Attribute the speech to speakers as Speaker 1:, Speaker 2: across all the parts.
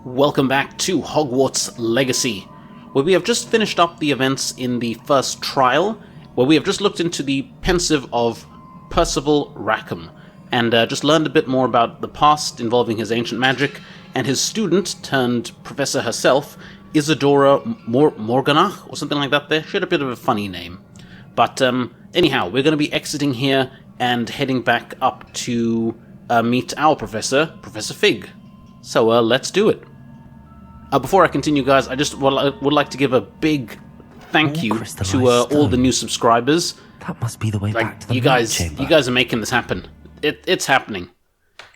Speaker 1: Welcome back to Hogwarts Legacy, where we have just finished up the events in the first trial, where we have just looked into the pensive of Percival Rackham, and just learned a bit more about the past involving his ancient magic, and his student, turned professor herself, Isadora Morganach, or something like that there. She had a bit of a funny name. But anyhow, we're going to be exiting here and heading back up to meet our professor, Professor Fig. So let's do it. Before I continue, guys, I just would like to give a big thank you to all the new subscribers.
Speaker 2: That must be the way back to the
Speaker 1: you guys are making this happen. It's happening,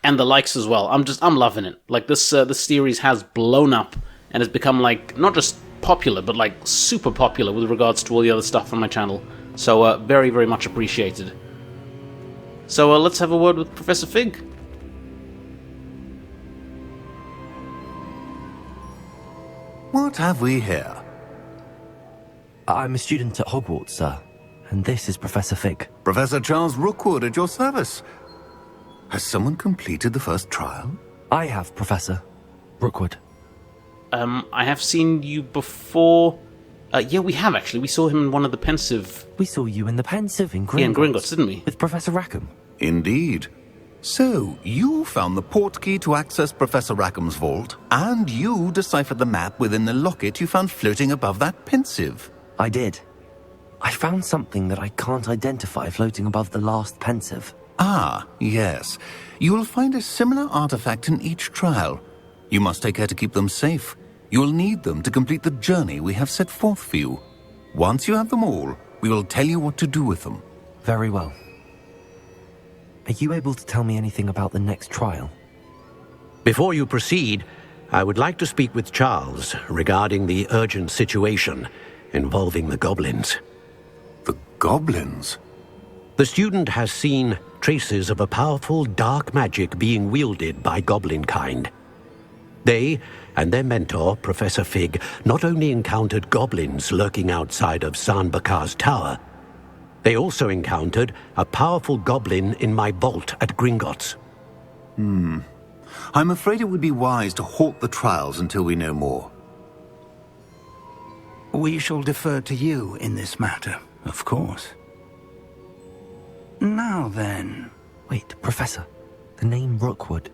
Speaker 1: and the likes as well. I'm loving it. Like this series has blown up and has become like not just popular, but like super popular with regards to all the other stuff on my channel. So very, very much appreciated. So let's have a word with Professor Fig.
Speaker 3: What have we here?
Speaker 2: I'm a student at Hogwarts, sir, and this is Professor Fig.
Speaker 3: Professor Charles Rookwood at your service. Has someone completed the first trial?
Speaker 2: I have, Professor Rookwood.
Speaker 1: I have seen you before. Yeah, we have actually. We saw him in one of the pensive.
Speaker 2: We saw you in the pensive in Gringotts.
Speaker 1: Yeah, in Gringotts, didn't we?
Speaker 2: With Professor Rackham.
Speaker 3: Indeed. So, you found the portkey to access Professor Rackham's vault, and you deciphered the map within the locket you found floating above that pensive.
Speaker 2: I did. I found something that I can't identify floating above the last pensive.
Speaker 3: Ah, yes. You will find a similar artifact in each trial. You must take care to keep them safe. You will need them to complete the journey we have set forth for you. Once you have them all, we will tell you what to do with them.
Speaker 2: Very well. Are you able to tell me anything about the next trial?
Speaker 4: Before you proceed, I would like to speak with Charles regarding the urgent situation involving the goblins.
Speaker 3: The goblins?
Speaker 4: The student has seen traces of a powerful dark magic being wielded by goblin kind. They and their mentor, Professor Fig, not only encountered goblins lurking outside of Sanbakar's tower, they also encountered a powerful goblin in my vault at Gringotts.
Speaker 3: I'm afraid it would be wise to halt the trials until we know more.
Speaker 5: We shall defer to you in this matter, of course. Now then...
Speaker 2: Wait, Professor, the name Rookwood.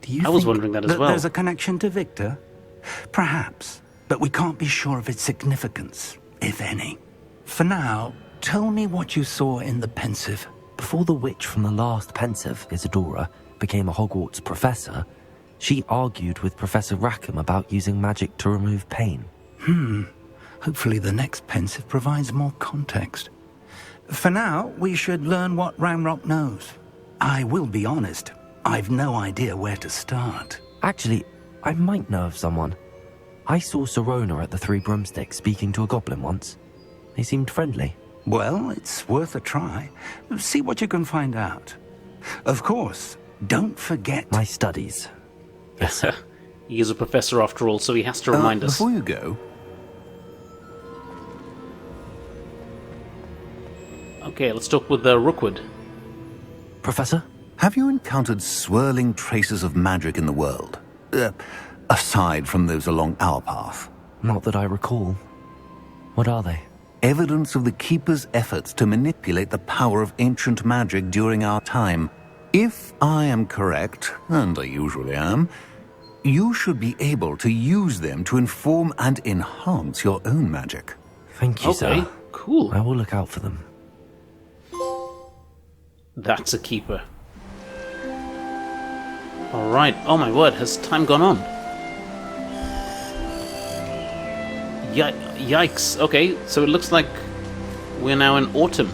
Speaker 5: Do you
Speaker 1: I was
Speaker 5: think
Speaker 1: wondering that as well.
Speaker 5: There's a connection to Victor? Perhaps, but we can't be sure of its significance, if any. For now, tell me what you saw in the pensive.
Speaker 2: Before the witch from the last pensive, Isadora, became a Hogwarts professor, she argued with Professor Rackham about using magic to remove pain.
Speaker 5: Hopefully the next pensive provides more context. For now, we should learn what Ramrock knows. I will be honest, I've no idea where to start.
Speaker 2: Actually, I might know of someone. I saw Sirona at the Three Broomsticks speaking to a goblin once. They seemed friendly.
Speaker 5: Well, it's worth a try. See what you can find out. Of course, don't forget...
Speaker 2: My studies.
Speaker 1: Yes, sir. He is a professor after all, so he has to remind us.
Speaker 3: Before you go...
Speaker 1: Okay, let's talk with Rookwood.
Speaker 2: Professor?
Speaker 3: Have you encountered swirling traces of magic in the world? Aside from those along our path?
Speaker 2: Not that I recall. What are they?
Speaker 3: Evidence of the Keeper's efforts to manipulate the power of ancient magic during our time. If I am correct, and I usually am, you should be able to use them to inform and enhance your own magic.
Speaker 2: Thank you,
Speaker 1: Okay,
Speaker 2: sir.
Speaker 1: cool.
Speaker 2: I will look out for them.
Speaker 1: That's a keeper. Alright, oh my word, has time gone on? Yikes. Okay, so it looks like we're now in autumn.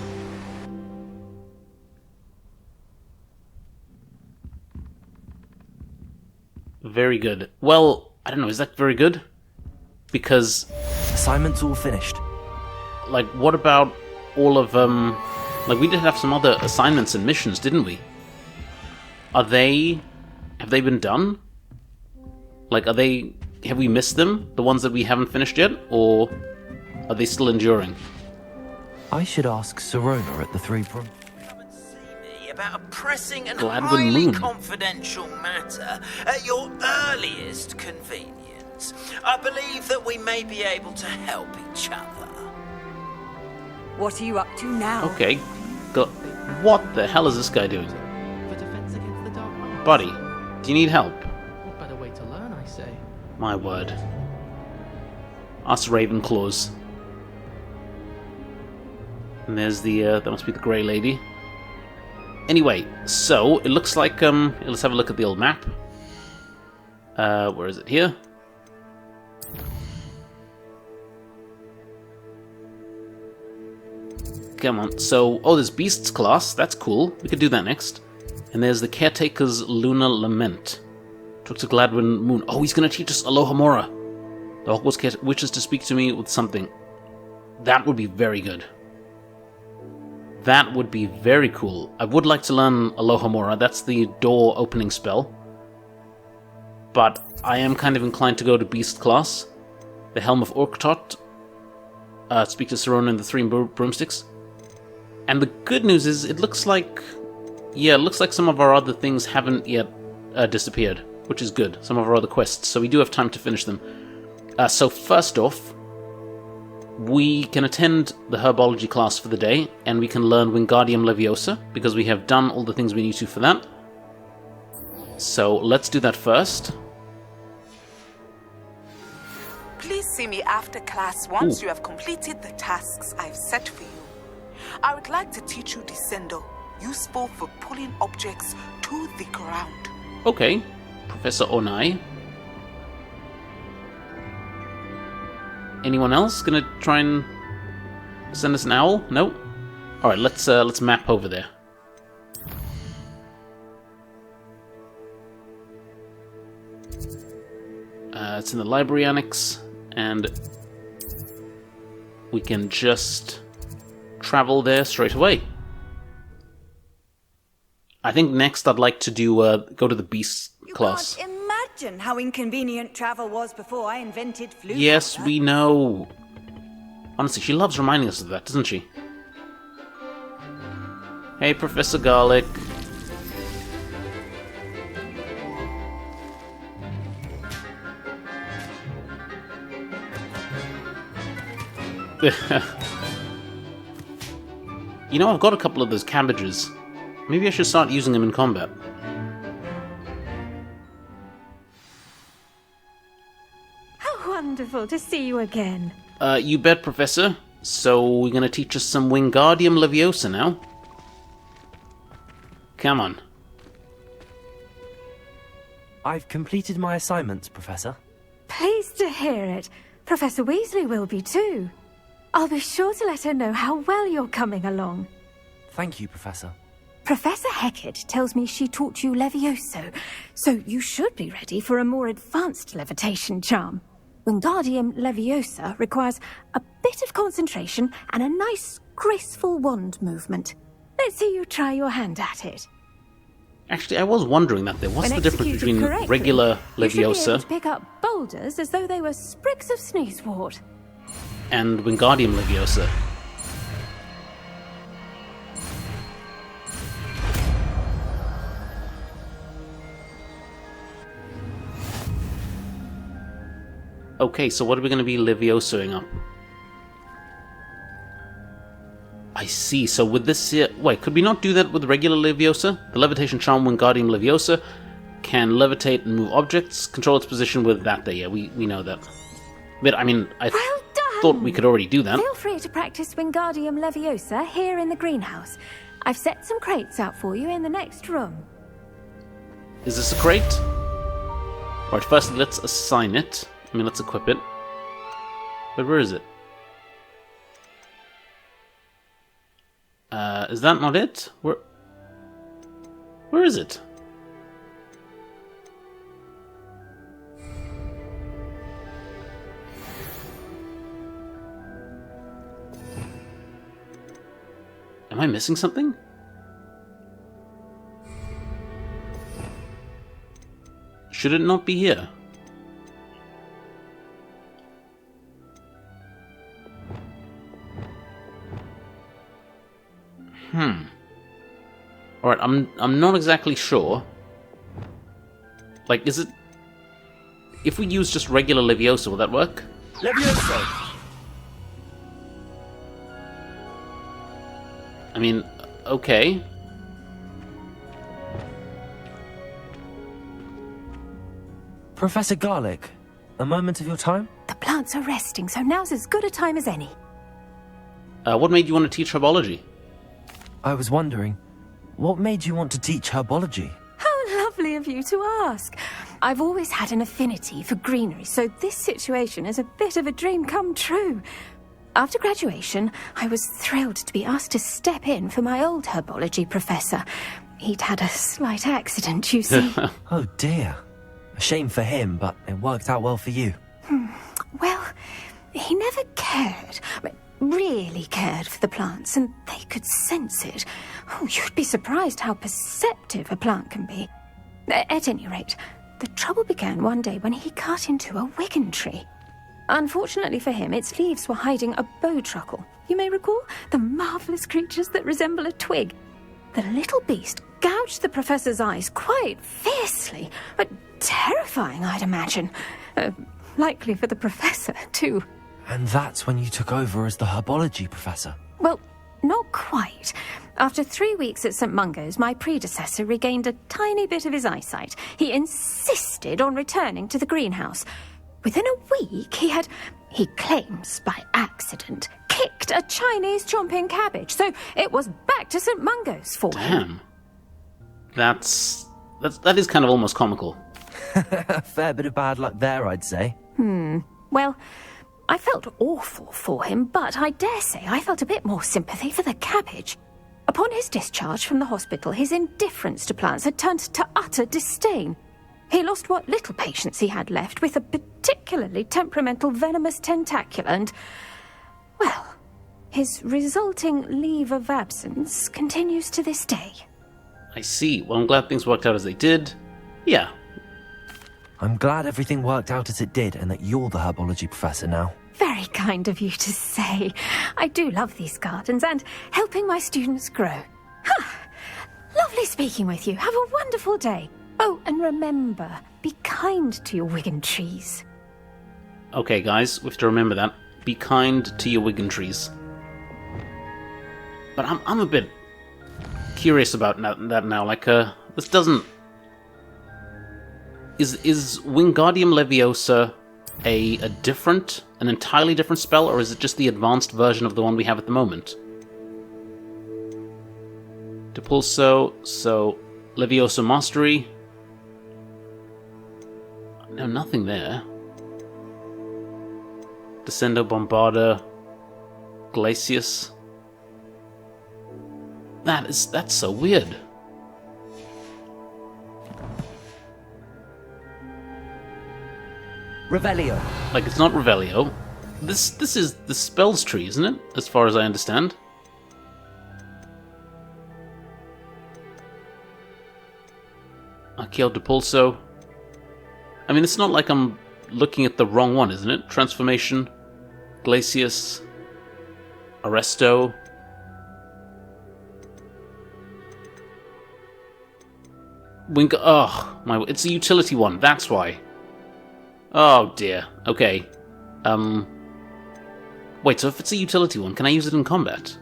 Speaker 1: Very good. Well, I don't know, is that very good? Because,
Speaker 2: Assignments all finished.
Speaker 1: like, what about all of, like, we did have some other assignments and missions, didn't we? Have they been done? Like, have we missed them? The ones that we haven't finished yet? Or are they still enduring?
Speaker 2: I should ask Sirona at the Three Broomsticks.
Speaker 6: Come and see me about a pressing and
Speaker 1: Gladwin
Speaker 6: highly
Speaker 1: Moon.
Speaker 6: confidential matter at your earliest convenience. I believe that we may be able to help each other.
Speaker 7: What are you up to now?
Speaker 1: Okay. What the hell is this guy doing?
Speaker 8: For defense against the dark arts.
Speaker 1: Buddy, do you need help?
Speaker 8: What better way to learn, I say?
Speaker 1: My word. Us Ravenclaws. And there's the, that must be the Grey Lady. Anyway, so, it looks like, let's have a look at the old map. Where is it? Here? Come on. So, oh, there's Beasts class. That's cool. We could do that next. And there's the Caretaker's Lunar Lament. Dr. Gladwin Moon. Oh, he's going to teach us Alohomora. The Hogwarts wishes to speak to me with something. That would be very good. That would be very cool. I would like to learn Alohomora. That's the door opening spell. But I am kind of inclined to go to Beast class. The Helm of Orktot. Speak to Sirona and the Three Broomsticks. And the good news is, it looks like... Yeah, it looks like some of our other things haven't yet disappeared. Which is good. Some of our other quests. So we do have time to finish them. So first off, we can attend the Herbology class for the day, and we can learn Wingardium Leviosa, because we have done all the things we need to for that. So let's do that first.
Speaker 9: Please see me after class once you have completed the tasks I've set for you. I would like to teach you Descendo, useful for pulling objects to the ground.
Speaker 1: Okay, Professor Onai. Anyone else gonna try and send us an owl? No? Alright, let's map over there. It's in the library annex, and we can just travel there straight away. I think next I'd like to do go to the Beast class.
Speaker 7: You can't imagine how inconvenient travel was before I invented flu.
Speaker 1: Yes,
Speaker 7: powder.
Speaker 1: we know. Honestly, she loves reminding us of that, doesn't she? Hey, Professor Garlic. You know, I've got a couple of those cabbages. Maybe I should start using them in combat.
Speaker 10: How wonderful to see you again.
Speaker 1: You bet, Professor. So, we're gonna teach us some Wingardium Leviosa now. Come on.
Speaker 2: I've completed my assignments, Professor.
Speaker 10: Pleased to hear it. Professor Weasley will be too. I'll be sure to let her know how well you're coming along.
Speaker 2: Thank you, Professor.
Speaker 10: Professor Hecat tells me she taught you Levioso, so you should be ready for a more advanced levitation charm. Wingardium Leviosa requires a bit of concentration and a nice, graceful wand movement. Let's see you try your hand at it.
Speaker 1: Actually, I was wondering that there. What's
Speaker 10: When
Speaker 1: the difference
Speaker 10: executed
Speaker 1: between
Speaker 10: correctly,
Speaker 1: regular
Speaker 10: you should be able
Speaker 1: Leviosa
Speaker 10: to pick up boulders as though they were sprigs of sneezewort.
Speaker 1: and Wingardium Leviosa? Okay, so what are we going to be Leviosoing up? I see, so with this here... Wait, could we not do that with regular Leviosa? The Levitation Charm Wingardium Leviosa can levitate and move objects, control its position with that there. Yeah, we know that. But, I mean, I
Speaker 10: Well done!
Speaker 1: thought we could already do that.
Speaker 10: Feel free to practice Wingardium Leviosa here in the greenhouse. I've set some crates out for you in the next room.
Speaker 1: Is this a crate? Alright, firstly, let's assign it. I mean, let's equip it. But where is it? Is that not it? Where is it? Am I missing something? Should it not be here? Alright, I'm not exactly sure. Like, is it... If we use just regular Leviosa, will that work?
Speaker 2: Leviosa!
Speaker 1: I mean, okay.
Speaker 2: Professor Garlic, a moment of your time?
Speaker 10: The plants are resting, so now's as good a time as any.
Speaker 1: What made you want to teach herbology?
Speaker 2: I was wondering, what made you want to teach herbology?
Speaker 10: How lovely of you to ask. I've always had an affinity for greenery, so this situation is a bit of a dream come true. After graduation, I was thrilled to be asked to step in for my old herbology professor. He'd had a slight accident, you see.
Speaker 2: Oh dear. A shame for him, but it worked out well for you.
Speaker 10: Well, he never cared, really cared for the plants, and they could sense it. Oh, you'd be surprised how perceptive a plant can be. At any rate, the trouble began one day when he cut into a wigan tree. Unfortunately for him, its leaves were hiding a bowtruckle. You may recall the marvellous creatures that resemble a twig. The little beast gouged the professor's eyes quite fiercely, but terrifying, I'd imagine. Likely for the professor, too.
Speaker 2: And that's when you took over as the herbology professor?
Speaker 10: Well, not quite. After 3 weeks at St. Mungo's, my predecessor regained a tiny bit of his eyesight. He insisted on returning to the greenhouse. Within a week, he claims by accident, kicked a Chinese chomping cabbage, so it was back to St. Mungo's for him.
Speaker 1: Damn. That is kind of almost comical.
Speaker 2: A fair bit of bad luck there, I'd say.
Speaker 10: Well, I felt awful for him, but I dare say I felt a bit more sympathy for the cabbage. Upon his discharge from the hospital, his indifference to plants had turned to utter disdain. He lost what little patience he had left with a particularly temperamental venomous tentacula and, well, his resulting leave of absence continues to this day.
Speaker 1: I see. Well, I'm glad things worked out as they did. Yeah.
Speaker 2: I'm glad everything worked out as it did and that you're the herbology professor now.
Speaker 10: Very kind of you to say. I do love these gardens and helping my students grow. Lovely speaking with you. Have a wonderful day. Oh, and remember, be kind to your wigan trees.
Speaker 1: Okay, guys, we have to remember that. Be kind to your wigan trees. But I'm a bit curious about that now. Like, this doesn't... Is Wingardium Leviosa an entirely different spell, or is it just the advanced version of the one we have at the moment? Depulso, so Leviosa Mastery. No, nothing there. Descendo Bombarda. Glacius. That's so weird.
Speaker 2: Revelio.
Speaker 1: Like, it's not Revelio. This is the spells tree, isn't it? As far as I understand. Archaeo Depulso. I mean, it's not like I'm looking at the wrong one, isn't it? Transformation. Glacius. Arresto. It's a utility one, that's why. Oh dear. Okay. Wait, so if it's a utility one, can I use it in combat?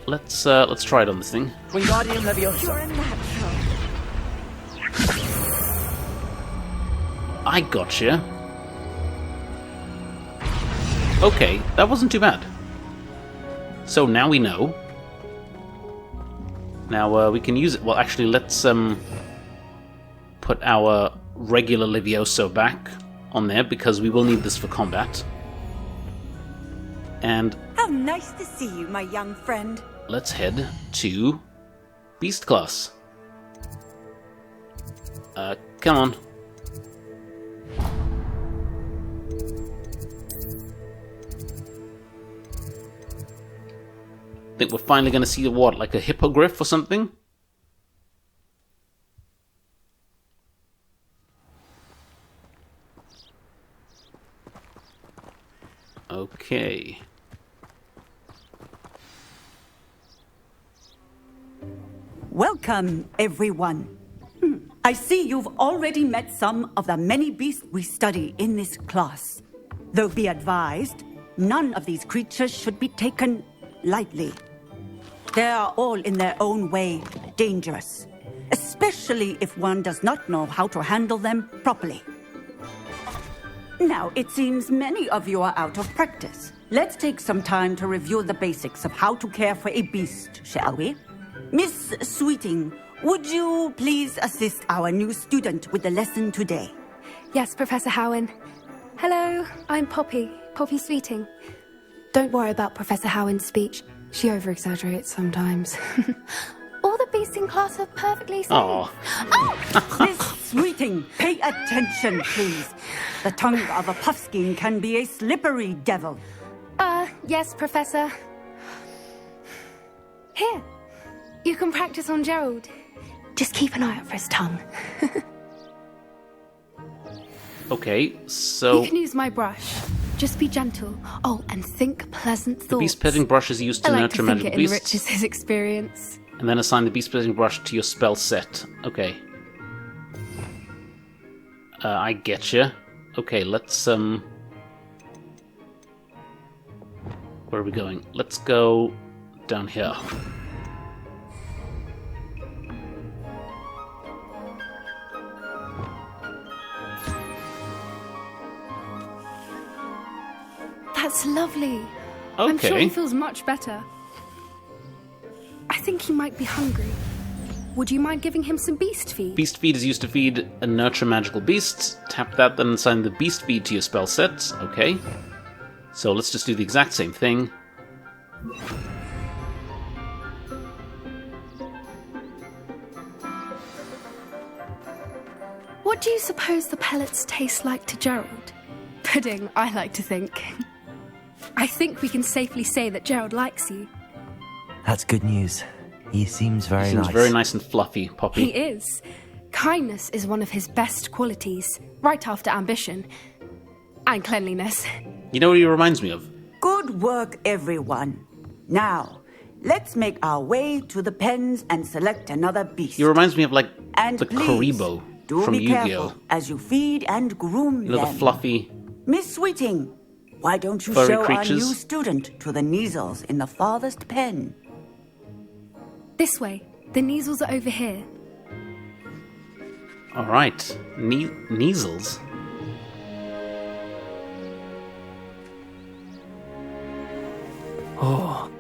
Speaker 1: Let's try it on this thing.
Speaker 2: Wingardium Leviosa.
Speaker 10: You're a natural.
Speaker 1: I gotcha. Okay, that wasn't too bad. So now we know. Now we can use it. Well, actually, let's put our regular Levioso back on there because we will need this for combat. And
Speaker 7: How nice to see you, my young friend.
Speaker 1: let's head to Beast class. Come on. Think we're finally going to see what, like a hippogriff or something? Okay.
Speaker 11: Welcome, everyone. I see you've already met some of the many beasts we study in this class. Though be advised, none of these creatures should be taken lightly. They are all in their own way dangerous, especially if one does not know how to handle them properly. Now, it seems many of you are out of practice. Let's take some time to review the basics of how to care for a beast, shall we? Miss Sweeting, would you please assist our new student with the lesson today?
Speaker 12: Yes, Professor Howen. Hello, I'm Poppy Sweeting. Don't worry about Professor Howen's speech. She over-exaggerates sometimes. All the beasts in class are perfectly safe.
Speaker 11: Oh! Miss Sweeting, pay attention, please. The tongue of a puffskein can be a slippery devil.
Speaker 12: Yes, Professor. Here, you can practice on Gerald. Just keep an eye out for his tongue.
Speaker 1: Okay, so...
Speaker 12: You can use my brush. Just be gentle. Oh, and think pleasant thoughts.
Speaker 1: The beast petting brush is used to nurture magical beasts.
Speaker 12: I like to think it enriches his experience.
Speaker 1: And then assign the beast petting brush to your spell set. Okay. I getcha. Okay, let's, Where are we going? Let's go down here.
Speaker 12: That's lovely.
Speaker 1: Okay.
Speaker 12: I'm sure he feels much better. I think he might be hungry. Would you mind giving him some beast feed?
Speaker 1: Beast feed is used to feed and nurture magical beasts. Tap that, then assign the beast feed to your spell set. Okay. So let's just do the exact same thing.
Speaker 12: What do you suppose the pellets taste like to Gerald? Pudding, I like to think. I think we can safely say that Gerald likes you.
Speaker 2: That's good news. He seems very nice.
Speaker 1: He seems very nice and fluffy, Poppy.
Speaker 12: He is. Kindness is one of his best qualities, right after ambition. And cleanliness.
Speaker 1: You know what he reminds me of?
Speaker 11: Good work, everyone. Now, let's make our way to the pens and select another beast.
Speaker 1: He reminds me of, like,
Speaker 11: and
Speaker 1: the
Speaker 11: please,
Speaker 1: Karibo
Speaker 11: do
Speaker 1: from
Speaker 11: be
Speaker 1: Yu-Gi-Oh!
Speaker 11: Careful as you feed and groom
Speaker 1: You know,
Speaker 11: them.
Speaker 1: the fluffy...
Speaker 11: Miss Sweeting, why don't you
Speaker 1: furry
Speaker 11: show
Speaker 1: creatures?
Speaker 11: our new student to the Neasels in the farthest pen?
Speaker 12: This way. The Neasels are over here.
Speaker 1: Alright. Neasels?
Speaker 8: Oh,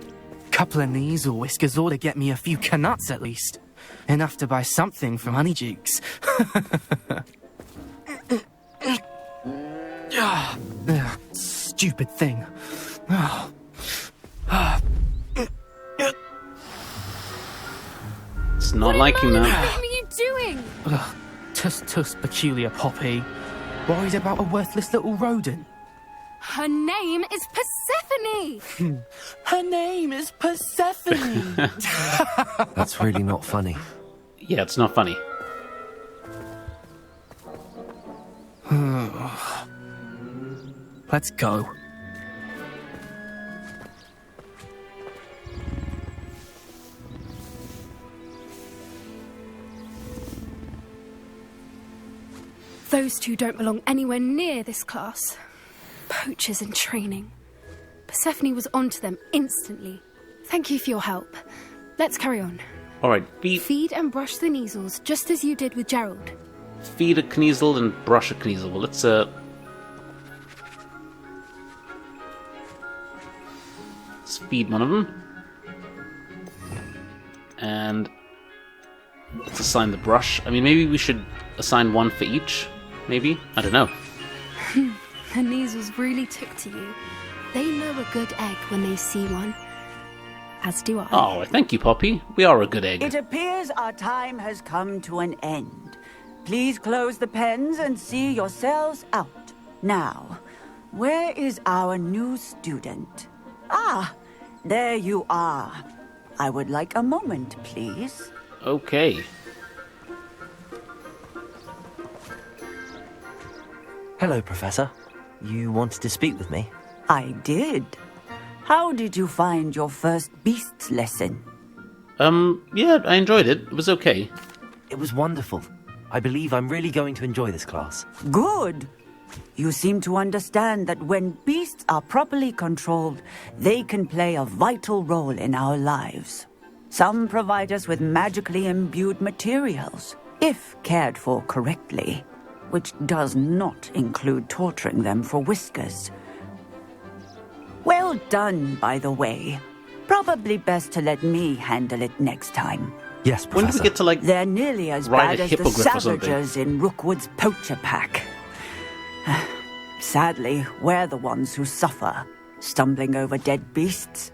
Speaker 8: couple of Neasel whiskers ought to get me a few canuts at least. Enough to buy something from Honeydukes. Stupid thing.
Speaker 1: It's not liking that.
Speaker 12: What are you doing?
Speaker 8: Tuss, peculiar Poppy. Worried about a worthless little rodent.
Speaker 12: Her name is Persephone!
Speaker 8: Her name is Persephone!
Speaker 2: That's really not funny.
Speaker 1: Yeah, it's not funny.
Speaker 8: Let's go.
Speaker 12: Those two don't belong anywhere near this class. Poachers in training. Persephone was onto them instantly. Thank you for your help. Let's carry on.
Speaker 1: Alright,
Speaker 12: Feed and brush the Neasels, just as you did with Gerald.
Speaker 1: feed a Kneasel and brush a Kneasel. Well, let's feed one of them. And let's assign the brush. I mean, maybe we should assign one for each. Maybe? I don't know.
Speaker 12: The Kneasels really took to you. They know a good egg when they see one. As do I.
Speaker 1: Oh, thank you, Poppy. We are a good egg.
Speaker 11: It appears our time has come to an end. Please close the pens and see yourselves out. Now, where is our new student? Ah, there you are. I would like a moment, please.
Speaker 1: Okay.
Speaker 2: Hello, Professor. You wanted to speak with me?
Speaker 11: I did. How did you find your first beasts lesson?
Speaker 1: Yeah, I enjoyed it. It was okay.
Speaker 2: It was wonderful. I believe I'm really going to enjoy this class.
Speaker 11: Good. You seem to understand that when beasts are properly controlled, they can play a vital role in our lives. Some provide us with magically imbued materials, if cared for correctly, which does not include torturing them for whiskers. Well done, by the way. Probably best to let me handle it next time.
Speaker 2: Yes, Professor.
Speaker 1: When do we get to, like,
Speaker 11: They're nearly as
Speaker 1: ride
Speaker 11: bad
Speaker 1: a
Speaker 11: as the
Speaker 1: hippogriff or something?
Speaker 11: savages in Rookwood's poacher pack. Sadly, we're the ones who suffer, stumbling over dead beasts.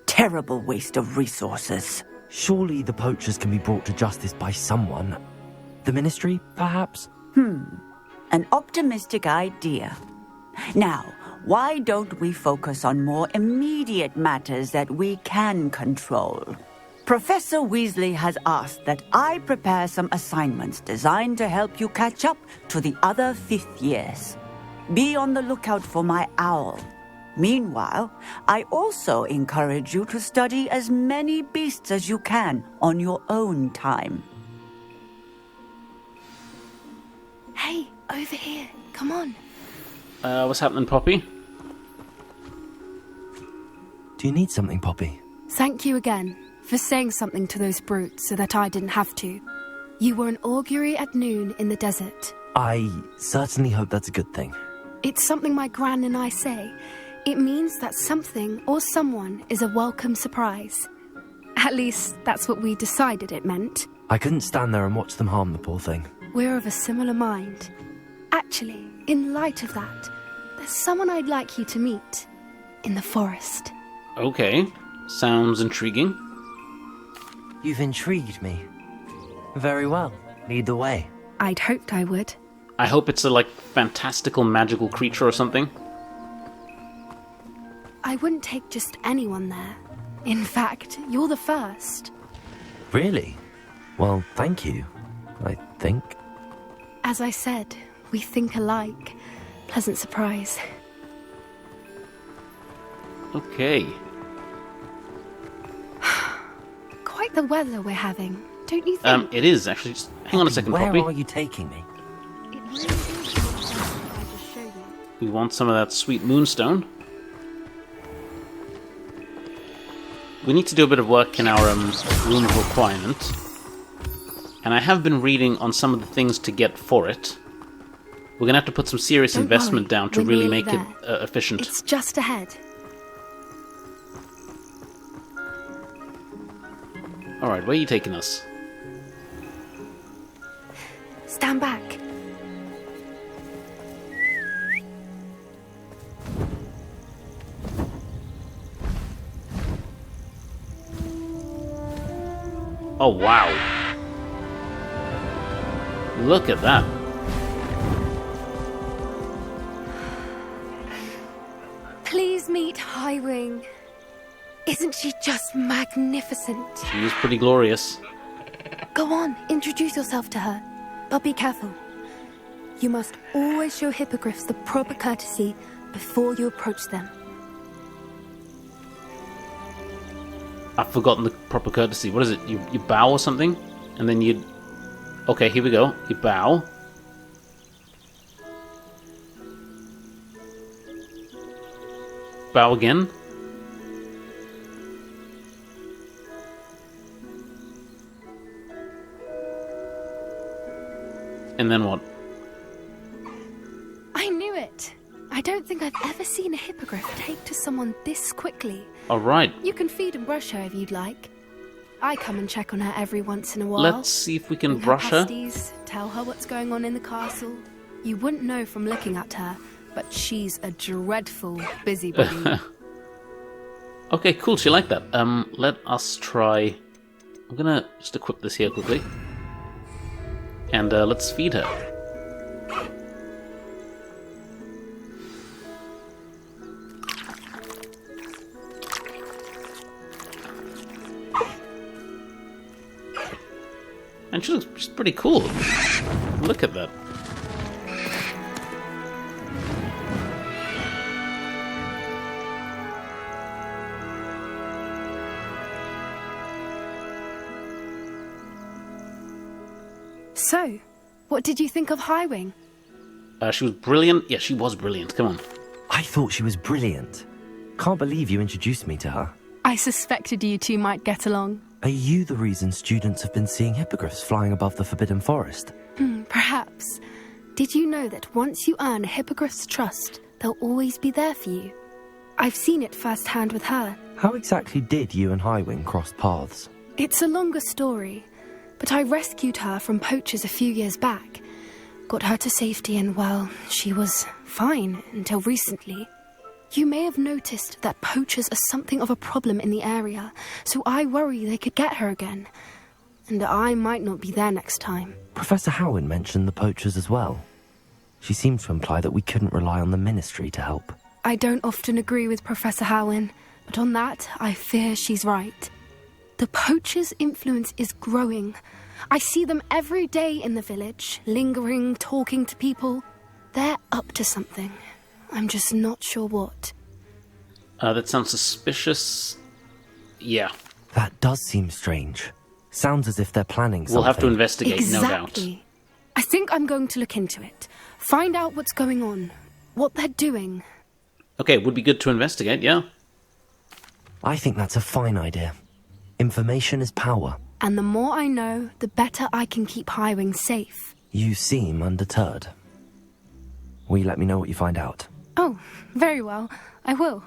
Speaker 11: Terrible waste of resources.
Speaker 2: Surely the poachers can be brought to justice by someone. The Ministry, perhaps?
Speaker 11: An optimistic idea. Now, why don't we focus on more immediate matters that we can control? Professor Weasley has asked that I prepare some assignments designed to help you catch up to the other 5th years. Be on the lookout for my owl. Meanwhile, I also encourage you to study as many beasts as you can on your own time.
Speaker 12: Hey, over here. Come on.
Speaker 1: What's happening, Poppy?
Speaker 2: Do you need something, Poppy?
Speaker 12: Thank you again for saying something to those brutes so that I didn't have to. You were an augury at noon in the desert.
Speaker 2: I certainly hope that's a good thing.
Speaker 12: It's something my gran and I say. It means that something or someone is a welcome surprise. At least, that's what we decided it meant.
Speaker 2: I couldn't stand there and watch them harm the poor thing.
Speaker 12: We're of a similar mind. Actually, in light of that, there's someone I'd like you to meet. In the forest.
Speaker 1: Okay. Sounds intriguing.
Speaker 2: You've intrigued me. Very well. Lead the way.
Speaker 12: I'd hoped I would.
Speaker 1: I hope it's a, like, fantastical magical creature or something.
Speaker 12: I wouldn't take just anyone there. In fact, you're the first.
Speaker 2: Really? Well, thank you, I think.
Speaker 12: As I said, we think alike. Pleasant surprise.
Speaker 1: Okay.
Speaker 12: Quite the weather we're having, don't you think?
Speaker 1: It is, actually. Just hang on a second,
Speaker 2: Where
Speaker 1: Poppy.
Speaker 2: are you taking me?
Speaker 12: It really is I just show you.
Speaker 1: We want some of that sweet moonstone. We need to do a bit of work in our room of requirement. And I have been reading on some of the things to get for it. We're going to have to put some serious
Speaker 12: Don't
Speaker 1: investment
Speaker 12: worry,
Speaker 1: down to
Speaker 12: we're
Speaker 1: really
Speaker 12: nearly
Speaker 1: make it efficient.
Speaker 12: It's just ahead.
Speaker 1: Alright, where are you taking us?
Speaker 12: Stand back.
Speaker 1: Oh, wow. Look at that.
Speaker 12: Please meet Highwing. Isn't she just magnificent?
Speaker 1: She is pretty glorious.
Speaker 12: Go on, introduce yourself to her. But be careful. You must always show hippogriffs the proper courtesy before you approach them.
Speaker 1: I've forgotten the proper courtesy. What is it? You bow or something? And then you... Okay, here we go. You bow. Bow again. And then what?
Speaker 12: I knew it! I don't think I've ever seen a hippogriff take to someone this quickly.
Speaker 1: Alright.
Speaker 12: You can feed and brush her if you'd like. I come and check on her every once in a while.
Speaker 1: Let's see if we can
Speaker 12: Bring
Speaker 1: brush her.
Speaker 12: pasties, tell her what's going on in the castle. You wouldn't know from looking at her, but she's a dreadful busybody.
Speaker 1: Okay, cool. She liked that. Let us try... I'm gonna just equip this here quickly. And let's feed her. And she looks just pretty cool. Look at that.
Speaker 12: So, what did you think of Highwing?
Speaker 1: She was brilliant. Yeah, she was brilliant. Come on.
Speaker 2: I thought she was brilliant. Can't believe you introduced me to her.
Speaker 12: I suspected you two might get along.
Speaker 2: Are you the reason students have been seeing hippogriffs flying above the Forbidden Forest?
Speaker 12: Perhaps. Did you know that once you earn a hippogriff's trust, they'll always be there for you? I've seen it firsthand with her.
Speaker 2: How exactly did you and Highwing cross paths?
Speaker 12: It's a longer story, but I rescued her from poachers a few years back. Got her to safety and, well, she was fine until recently. You may have noticed that poachers are something of a problem in the area, so I worry they could get her again. And I might not be there next time.
Speaker 2: Professor Howin mentioned the poachers as well. She seemed to imply that we couldn't rely on the Ministry to help.
Speaker 12: I don't often agree with Professor Howin, but on that, I fear she's right. The poachers' influence is growing. I see them every day in the village, lingering, talking to people. They're up to something. I'm just not sure what.
Speaker 1: That sounds suspicious. Yeah.
Speaker 2: That does seem strange. Sounds as if they're planning something.
Speaker 1: We'll have to investigate,
Speaker 12: Exactly.
Speaker 1: no doubt.
Speaker 12: I think I'm going to look into it. Find out what's going on. What they're doing.
Speaker 1: Okay, it would be good to investigate, yeah.
Speaker 2: I think that's a fine idea. Information is power.
Speaker 12: And the more I know, the better I can keep Highwing safe.
Speaker 2: You seem undeterred. Will you let me know what you find out?
Speaker 12: Oh, very well. I will.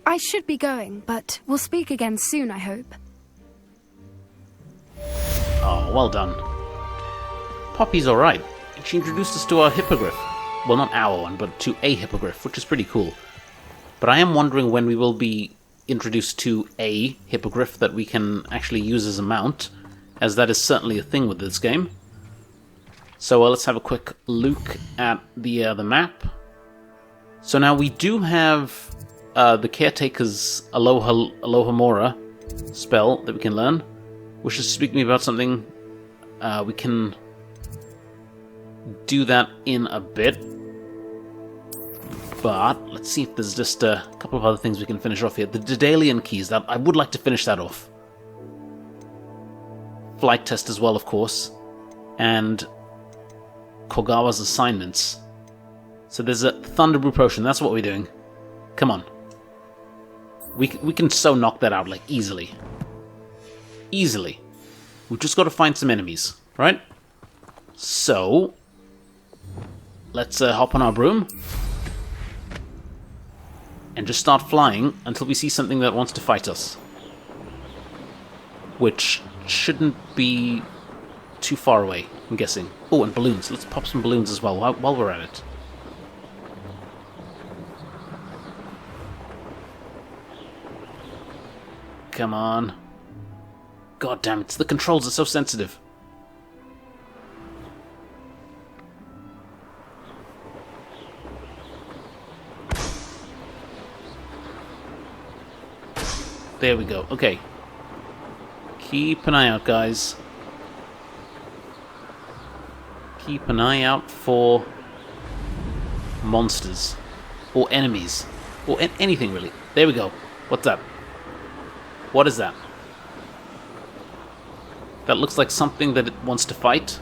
Speaker 12: I should be going, but we'll speak again soon, I hope.
Speaker 1: Oh, well done. Poppy's alright. She introduced us to our hippogriff. Well, not our one, but to a hippogriff, which is pretty cool. But I am wondering when we will be introduced to a hippogriff that we can actually use as a mount, as that is certainly a thing with this game. So let's have a quick look at the map. So now we do have the Caretaker's Alohomora spell that we can learn, which is speaking about something. We can do that in a bit. But let's see if there's just a couple of other things we can finish off here. The Daedalian keys, that I would like to finish that off. Flight test as well, of course. And Kogawa's assignments. So there's a Thunderbrew potion, that's what we're doing. Come on. We can so knock that out, like, easily. Easily. We've just got to find some enemies, right? So, let's hop on our broom. And just start flying until we see something that wants to fight us. Which shouldn't be too far away, I'm guessing. Oh, and balloons. Let's pop some balloons as well while we're at it. Come on. God damn it, the controls are so sensitive. There we go. Okay. Keep an eye out, guys. Keep an eye out for monsters. Or enemies. Or anything, really. There we go. What's that? What is that? That looks like something that it wants to fight.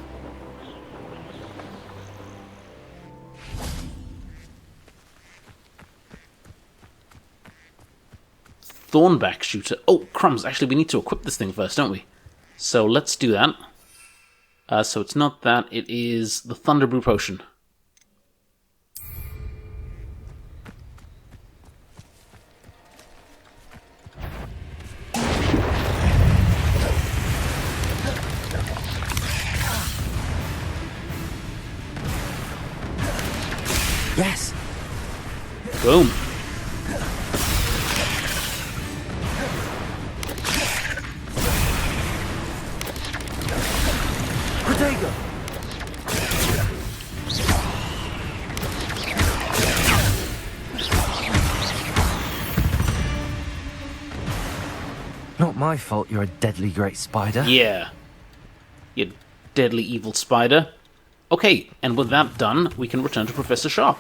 Speaker 1: Thornback shooter. Oh, crumbs. Actually, we need to equip this thing first, don't we? So let's do that. So it's not that. It is the Thunderbrew potion.
Speaker 2: Yes!
Speaker 1: Boom.
Speaker 2: Protego! Not my fault you're a deadly great spider.
Speaker 1: Yeah. You deadly evil spider. Okay, and with that done, we can return to Professor Sharp.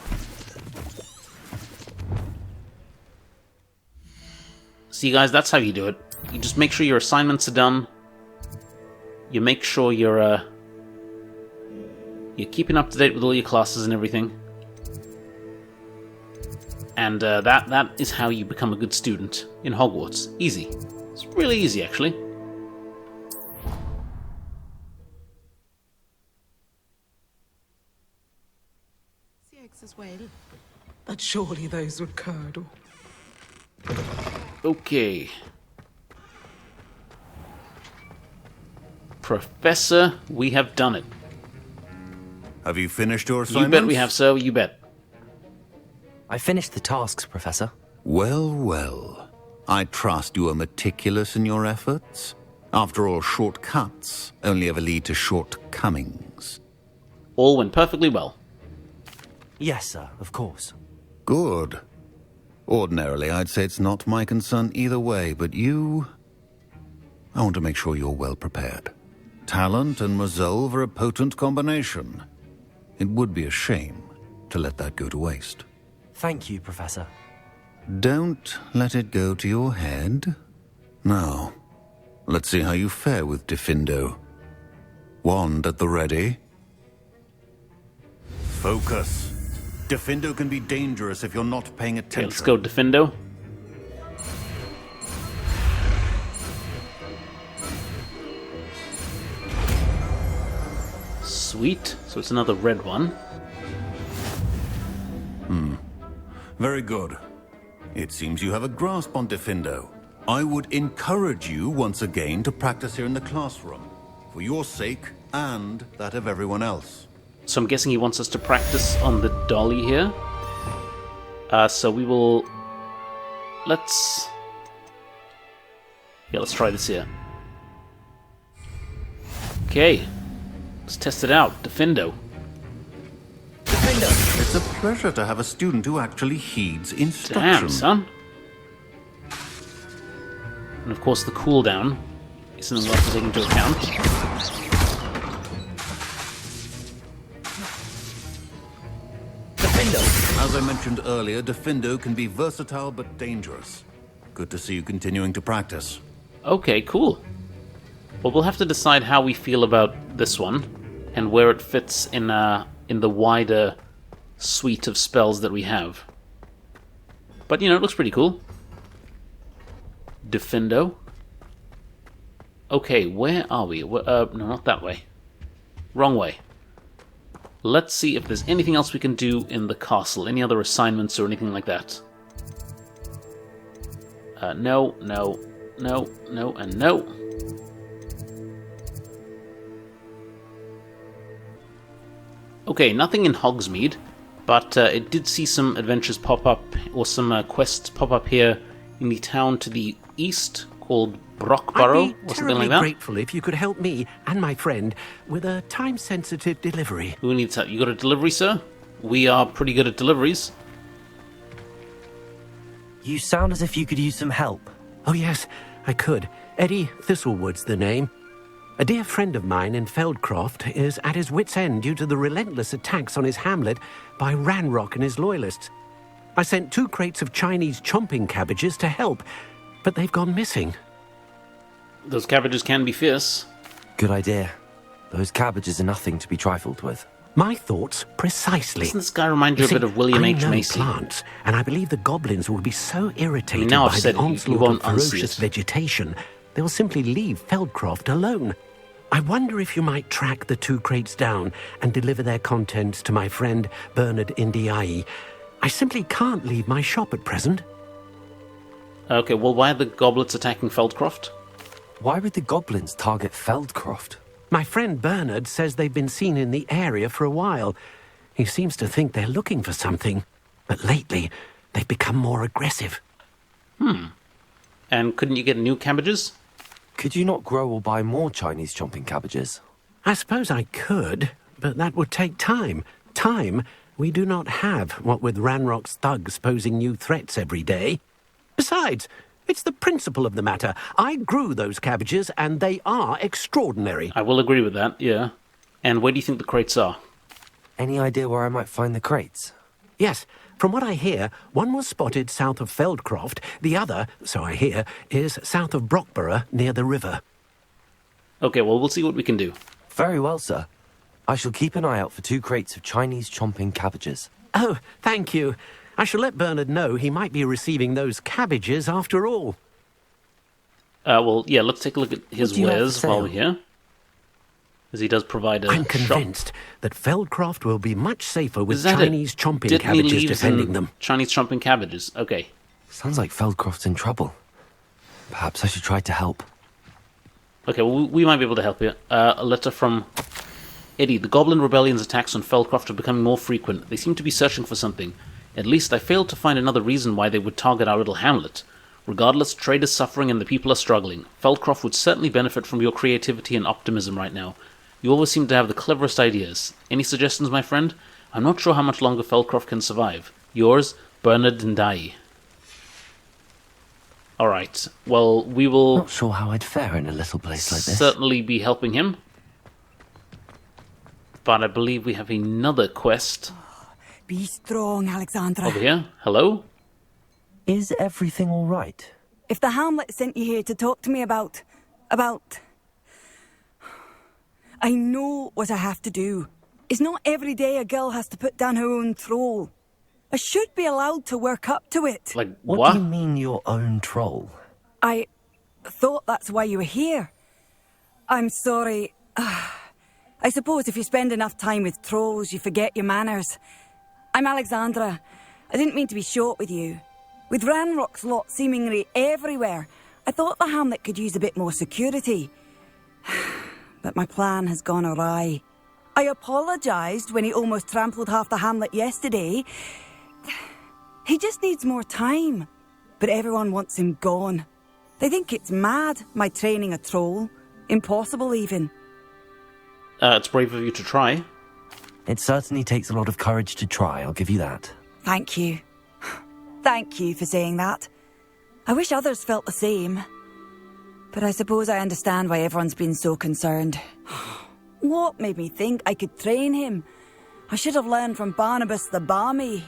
Speaker 1: See, guys, that's how you do it. You just make sure your assignments are done. You make sure your You're keeping up to date with all your classes and everything. And that is how you become a good student in Hogwarts. Easy. It's really easy, actually.
Speaker 13: As well, but surely those would curdle.
Speaker 1: Okay. Professor, we have done it.
Speaker 3: Have you finished your assignments?
Speaker 1: You bet we have, sir. You bet.
Speaker 2: I finished the tasks, Professor.
Speaker 3: Well, well. I trust you are meticulous in your efforts. After all, shortcuts only ever lead to shortcomings.
Speaker 1: All went perfectly well.
Speaker 2: Yes, sir, of course.
Speaker 3: Good. Ordinarily, I'd say it's not my concern either way, but you... I want to make sure you're well prepared. Talent and resolve are a potent combination. It would be a shame to let that go to waste.
Speaker 2: Thank you, Professor.
Speaker 3: Don't let it go to your head. Now, let's see how you fare with Diffindo. Wand at the ready. Focus. Diffindo can be dangerous if you're not paying attention.
Speaker 1: Okay, let's go, Diffindo. Sweet. So it's another red one.
Speaker 3: Very good. It seems you have a grasp on Diffindo. I would encourage you once again to practice here in the classroom. For your sake and that of everyone else.
Speaker 1: So I'm guessing he wants us to practice on the dolly here. So we will... Let's try this here. Okay. Let's test it out. Diffindo.
Speaker 3: It's a pleasure to have a student who actually heeds instruction.
Speaker 1: Damn, son. And of course the cooldown is something we'll have to take into account.
Speaker 3: As I mentioned earlier, Diffindo can be versatile but dangerous. Good to see you continuing to practice.
Speaker 1: Okay, cool. Well, we'll have to decide how we feel about this one and where it fits in the wider suite of spells that we have. But, you know, it looks pretty cool. Diffindo. Okay, where are we? No, not that way. Wrong way. Let's see if there's anything else we can do in the castle. Any other assignments or anything like that. No, no, no, no, and no. Okay, nothing in Hogsmeade, but it did see some adventures pop up, or some quests pop up here in the town to the east called Brockborough, or something like that.
Speaker 4: I'd be grateful if you could help me and my friend with a time-sensitive delivery.
Speaker 1: Who needs that? You got a delivery, sir? We are pretty good at deliveries.
Speaker 2: You sound as if you could use some help.
Speaker 4: Oh yes, I could. Eddie Thistlewood's the name. A dear friend of mine in Feldcroft is at his wit's end due to the relentless attacks on his hamlet by Ranrock and his loyalists. I sent 2 crates of Chinese chomping cabbages to help, but they've gone missing.
Speaker 1: Those cabbages can be fierce.
Speaker 2: Good idea. Those cabbages are nothing to be trifled with.
Speaker 4: My thoughts precisely.
Speaker 1: Doesn't this guy remind you a bit of William H.
Speaker 4: I know
Speaker 1: Macy?
Speaker 4: plants, and I believe the goblins will be so irritated
Speaker 1: now I've
Speaker 4: by
Speaker 1: said
Speaker 4: the
Speaker 1: it, you
Speaker 4: onslaught
Speaker 1: won't
Speaker 4: of
Speaker 1: unsee
Speaker 4: ferocious
Speaker 1: it.
Speaker 4: vegetation, they'll simply leave Feldcroft alone. I wonder if you might track the 2 crates down and deliver their contents to my friend Bernard Indiai. I simply can't leave my shop at present.
Speaker 1: Okay, well, why are the goblets attacking Feldcroft?
Speaker 2: Why would the goblins target Feldcroft?
Speaker 4: My friend Bernard says they've been seen in the area for a while. He seems to think they're looking for something, but lately they've become more aggressive.
Speaker 1: And couldn't you get new cabbages?
Speaker 2: Could you not grow or buy more Chinese chomping cabbages?
Speaker 4: I suppose I could, but that would take time. Time we do not have, what with Ranrock's thugs posing new threats every day. Besides, it's the principle of the matter. I grew those cabbages, and they are extraordinary.
Speaker 1: I will agree with that, yeah. And where do you think the crates are?
Speaker 2: Any idea where I might find the crates?
Speaker 4: Yes, from what I hear, one was spotted south of Feldcroft, the other, so I hear, is south of Brockborough near the river.
Speaker 1: Okay, well, we'll see what we can do.
Speaker 2: Very well, sir. I shall keep an eye out for 2 crates of Chinese chomping cabbages.
Speaker 4: Oh, thank you. I shall let Bernard know he might be receiving those cabbages after all.
Speaker 1: Well, yeah, let's take a look at his wares while we're here. As he does provide a
Speaker 4: I'm convinced that Feldcroft will be much safer with
Speaker 1: Is that
Speaker 4: Chinese
Speaker 1: it?
Speaker 4: chomping
Speaker 1: Dittany
Speaker 4: cabbages
Speaker 1: leaves
Speaker 4: defending
Speaker 1: and
Speaker 4: them.
Speaker 1: Chinese chomping cabbages. Okay.
Speaker 2: Sounds like Feldcroft's in trouble. Perhaps I should try to help.
Speaker 1: Okay, well, we might be able to help you. A letter from Eddie. The Goblin Rebellion's attacks on Feldcroft are becoming more frequent. They seem to be searching for something. At least I failed to find another reason why they would target our little hamlet. Regardless, trade is suffering and the people are struggling. Feldcroft would certainly benefit from your creativity and optimism right now. You always seem to have the cleverest ideas. Any suggestions, my friend? I'm not sure how much longer Feldcroft can survive. Yours, Bernard Ndai. Alright, well, we will...
Speaker 2: Not sure how I'd fare in a little place like this.
Speaker 1: Certainly be helping him. But I believe we have another quest.
Speaker 7: Be strong, Alexandra.
Speaker 1: Over here. Hello?
Speaker 2: Is everything all right?
Speaker 7: If the Hamlet sent you here to talk to me about... I know what I have to do. It's not every day a girl has to put down her own troll. I should be allowed to work up to it.
Speaker 1: Like,
Speaker 2: what do you mean your own troll?
Speaker 7: I thought that's why you were here. I'm sorry. I suppose if you spend enough time with trolls, you forget your manners. I'm Alexandra. I didn't mean to be short with you. With Ranrock's lot seemingly everywhere, I thought the hamlet could use a bit more security. But my plan has gone awry. I apologised when he almost trampled half the hamlet yesterday. He just needs more time. But everyone wants him gone. They think it's mad, my training a troll. Impossible, even.
Speaker 1: It's brave of you to try.
Speaker 2: It certainly takes a lot of courage to try, I'll give you that.
Speaker 7: Thank you. Thank you for saying that. I wish others felt the same. But I suppose I understand why everyone's been so concerned. What made me think I could train him? I should have learned from Barnabas the Balmy.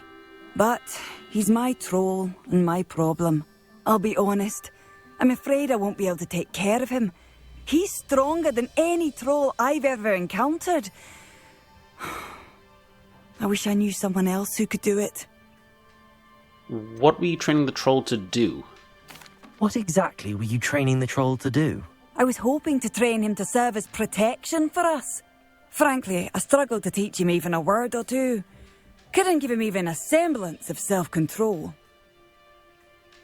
Speaker 7: But he's my troll and my problem. I'll be honest. I'm afraid I won't be able to take care of him. He's stronger than any troll I've ever encountered. I wish I knew someone else who could do it.
Speaker 1: What were you training the troll to do?
Speaker 2: What exactly were you training the troll to do?
Speaker 7: I was hoping to train him to serve as protection for us. Frankly, I struggled to teach him even a word or two. Couldn't give him even a semblance of self-control.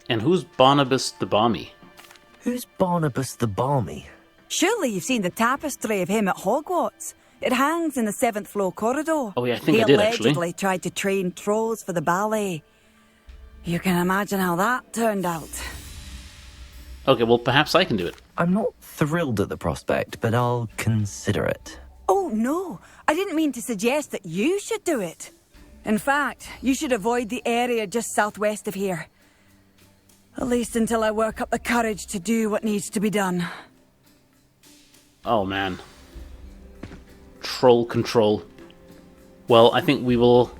Speaker 1: And who's Barnabas the Balmy?
Speaker 2: Who's Barnabas the Balmy?
Speaker 7: Surely you've seen the tapestry of him at Hogwarts. It hangs in the 7th floor corridor.
Speaker 1: Oh yeah, I think I did, actually.
Speaker 7: He allegedly tried to train trolls for the ballet. You can imagine how that turned out.
Speaker 1: Okay, well, perhaps I can do it.
Speaker 2: I'm not thrilled at the prospect, but I'll consider it.
Speaker 7: Oh, no. I didn't mean to suggest that you should do it. In fact, you should avoid the area just southwest of here. At least until I work up the courage to do what needs to be done.
Speaker 1: Oh, man. Troll control. Well, I think we will...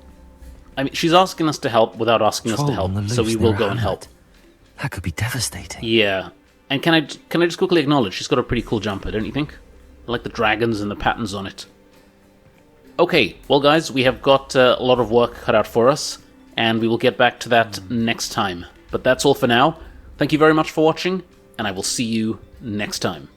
Speaker 1: I mean, she's asking us to help without asking us to help, so we will go and help.
Speaker 2: That could be devastating.
Speaker 1: Yeah. And can I just quickly acknowledge, she's got a pretty cool jumper, don't you think? I like the dragons and the patterns on it. Okay, well guys, we have got a lot of work cut out for us, and we will get back to that next time. But that's all for now. Thank you very much for watching, and I will see you next time.